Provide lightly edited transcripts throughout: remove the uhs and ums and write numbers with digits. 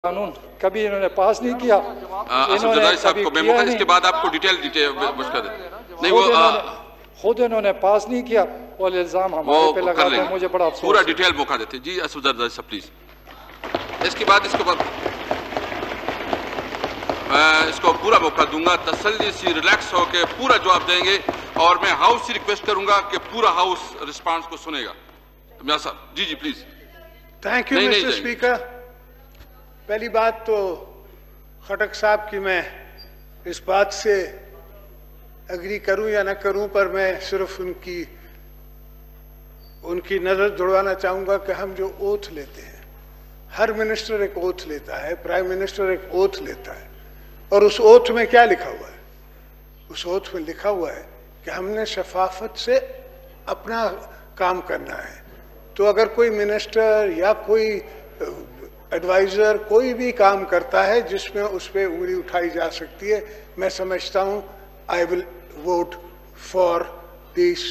कानून कभी इन्होंने पास नहीं किया। इन्होंने कभी किया नहीं। इसके बाद आपको डिटेल नहीं, वो खुद इन्होंने पास नहीं किया और इल्जाम हमारे पे लगाते हैं। मुझे बड़ा अफसोस पूरा डिटेल मौका देते जी असुदर साहब प्लीज। इसके बाद मैं इसको पूरा मौका दूंगा, तसल्ली से रिलैक्स होकर पूरा जवाब देंगे और मैं हाउस से रिक्वेस्ट करूंगा कि पूरा हाउस रिस्पांस को सुनेगा। मियां साहब जी please. Thank you mister speaker. पहली बात तो खटक साहब की मैं इस बात से एग्री करूं या ना करूं, पर मैं सिर्फ उनकी नजर जुड़वाना चाहूंगा कि हम जो ओथ लेते हैं, हर मिनिस्टर एक ओथ लेता है, प्राइम मिनिस्टर एक ओथ लेता है, और उस ओथ में क्या लिखा हुआ है? उस ओथ में लिखा हुआ है कि हमने शफाफत से अपना काम करना है। तो अगर कोई मिनिस्टर या कोई एडवाइजर कोई भी काम करता है जिसमें उस पर उंगली उठाई जा सकती है, मैं समझता हूं I will vote for this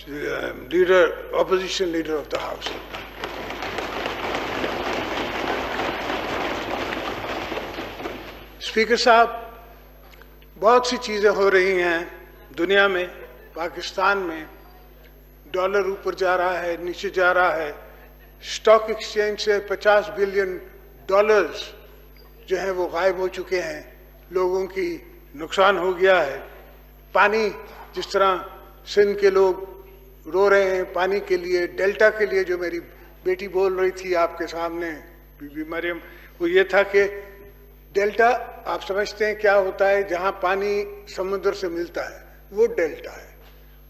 leader, opposition leader of the house. Speaker साहब, बहुत सी चीजें हो रही हैं दुनिया में, पाकिस्तान में डॉलर ऊपर जा रहा है, नीचे जा रहा है, स्टॉक एक्सचेंज से 50 बिलियन डॉलर्स जो हैं वो गायब हो चुके हैं, लोगों की नुकसान हो गया है। पानी, जिस तरह सिंध के लोग रो रहे हैं पानी के लिए, डेल्टा के लिए, जो मेरी बेटी बोल रही थी आपके सामने, बीबी मरियम, वो ये था कि डेल्टा आप समझते हैं क्या होता है? जहां पानी समुद्र से मिलता है वो डेल्टा है।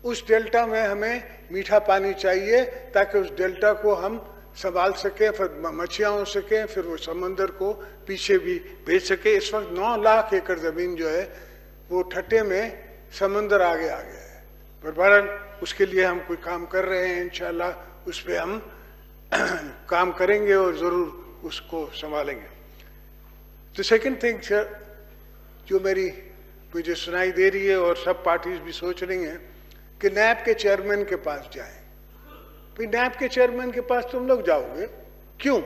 उस डेल्टा में हमें मीठा पानी चाहिए ताकि उस डेल्टा को हम संभाल सकें, फिर मछलियाँ हो सकें, फिर वो समंदर को पीछे भी भेज सके। इस वक्त 9 लाख एकड़ ज़मीन जो है वो ठट्टे में समंदर आगे आ गया है, पर बहरहाल उसके लिए हम कोई काम कर रहे हैं। इंशाल्लाह उस पर हम काम करेंगे और ज़रूर उसको संभालेंगे। तो सेकंड थिंग सर, जो मुझे सुनाई दे रही है और सब पार्टीज भी सोच रही हैं कि नैब के चेयरमैन के पास जाएं। भाई नैब के चेयरमैन के पास तुम लोग जाओगे क्यों?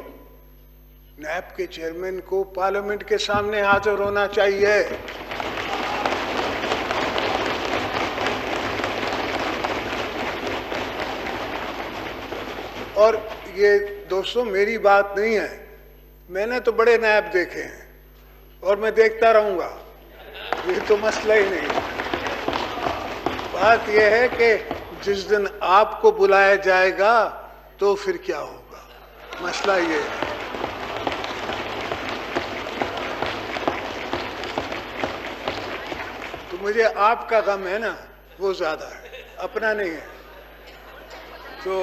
नैब के चेयरमैन को पार्लियामेंट के सामने हाजिर होना चाहिए। और ये दोस्तों मेरी बात नहीं है, मैंने तो बड़े नैब देखे हैं और मैं देखता रहूंगा, ये तो मसला ही नहीं। बात यह है कि जिस दिन आपको बुलाया जाएगा तो फिर क्या होगा, मसला ये है। तो मुझे आपका गम है ना, वो ज्यादा है, अपना नहीं है। तो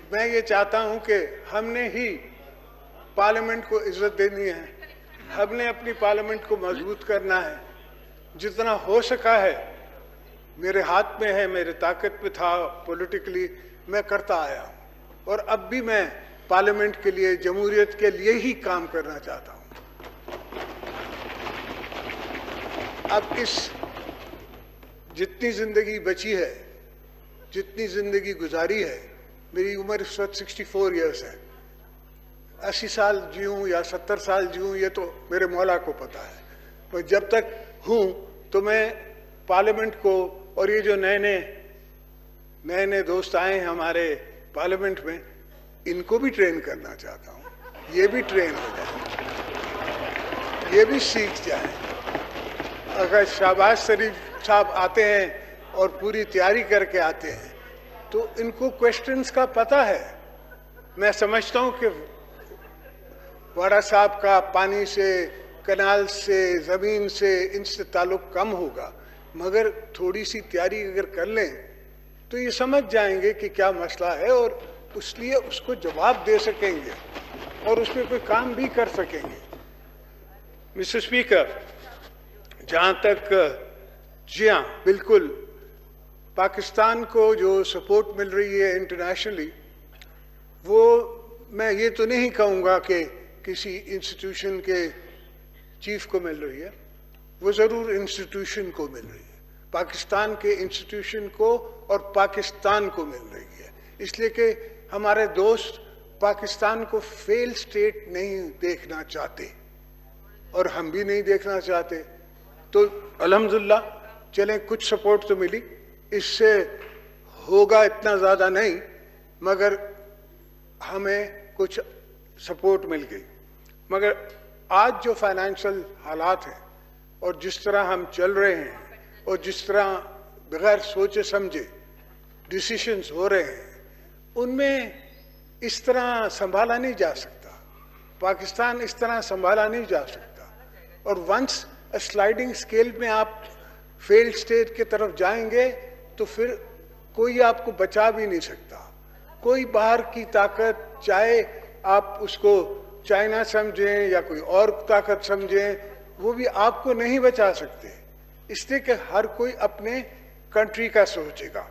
मैं ये चाहता हूं कि हमने ही पार्लियामेंट को इज्जत देनी है, हमने अपनी पार्लियामेंट को मजबूत करना है। जितना हो सका है मेरे हाथ में है, मेरे ताकत में था पॉलिटिकली, मैं करता आया हूं और अब भी मैं पार्लियामेंट के लिए, जमहूरियत के लिए ही काम करना चाहता हूं। अब इस जितनी जिंदगी बची है, जितनी जिंदगी गुजारी है, मेरी उम्र इस वक्त 64 ईयर्स है, 80 साल जीऊँ या 70 साल जीऊँ ये तो मेरे मौला को पता है, पर जब तक हूँ तो मैं पार्लियामेंट को, और ये जो नए दोस्त आए हैं हमारे पार्लियामेंट में, इनको भी ट्रेन करना चाहता हूँ। ये भी ट्रेन हो जाए, ये भी सीख जाए। अगर शहबाज शरीफ साहब आते हैं और पूरी तैयारी करके आते हैं तो इनको क्वेश्चंस का पता है। मैं समझता हूँ कि वाड़ा साहब का पानी से, कनाल से, ज़मीन से, इनसे ताल्लुक कम होगा, मगर थोड़ी सी तैयारी अगर कर लें तो ये समझ जाएंगे कि क्या मसला है और इसलिए उसको जवाब दे सकेंगे और उस पर कोई काम भी कर सकेंगे। मिस्टर स्पीकर, जहाँ तक, जी हाँ बिल्कुल, पाकिस्तान को जो सपोर्ट मिल रही है इंटरनेशनली, वो मैं ये तो नहीं कहूँगा कि किसी इंस्टीट्यूशन के चीफ को मिल रही है, वो ज़रूर इंस्टीट्यूशन को मिल रही है, पाकिस्तान के इंस्टीट्यूशन को और पाकिस्तान को मिल रही है। इसलिए कि हमारे दोस्त पाकिस्तान को फेल स्टेट नहीं देखना चाहते और हम भी नहीं देखना चाहते। तो अल्हम्दुलिल्लाह चलें, कुछ सपोर्ट तो मिली, इससे होगा इतना ज़्यादा नहीं, मगर हमें कुछ सपोर्ट मिल गई। मगर आज जो फाइनेंशियल हालात हैं और जिस तरह हम चल रहे हैं और जिस तरह बगैर सोचे समझे डिसीशंस हो रहे हैं, उनमें इस तरह संभाला नहीं जा सकता। पाकिस्तान इस तरह संभाला नहीं जा सकता। और वंस स्लाइडिंग स्केल में आप फेल्ड स्टेट की तरफ जाएंगे तो फिर कोई आपको बचा भी नहीं सकता। कोई बाहर की ताकत, चाहे आप उसको चाइना समझें या कोई और ताकत समझें, वो भी आपको नहीं बचा सकते, इसलिए कि हर कोई अपने कंट्री का सोचेगा।